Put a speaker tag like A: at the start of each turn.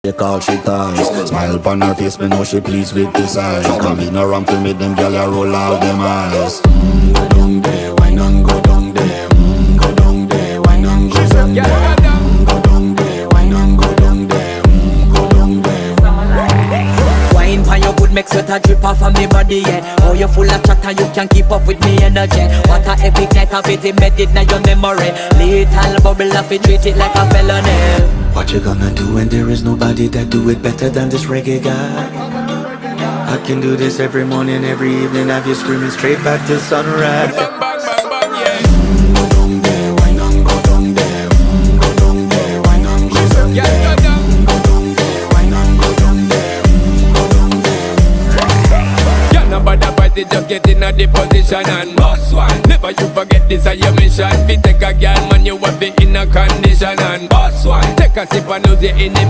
A: They call she ties. Smile upon her face, me know she pleased with this eyes. Come in around to me, them gyal a roll out them eyes. Go down there, why not go down there? Go down there, why not go down there? Go down there, why not go down there? Go down there.
B: Wine pan your good, make sweat a drip off of me body, yeah. Oh, you full of chatter, you can keep up with me energy. What a epic night of it, embedded in your memory. Little bubble of it, treat it like a felony.
A: What you gonna do when there is nobody that do it better than this reggae guy? I can do this every morning, every evening, have you screaming straight back to sunrise.
C: Bang, bang, bang, bang, yeah.
A: Go down there, why not go down there? Go down there, why not go down
C: Yeah,
A: there?
C: go down.
A: Go down there, why not go down there? Go down there.
C: Yeah, nobody fight it, just get in a the position and boss one. Never you forget this is your mission. Fi take a girl, man, you have it in a condition and boss one. Take a sip and lose your inhibition.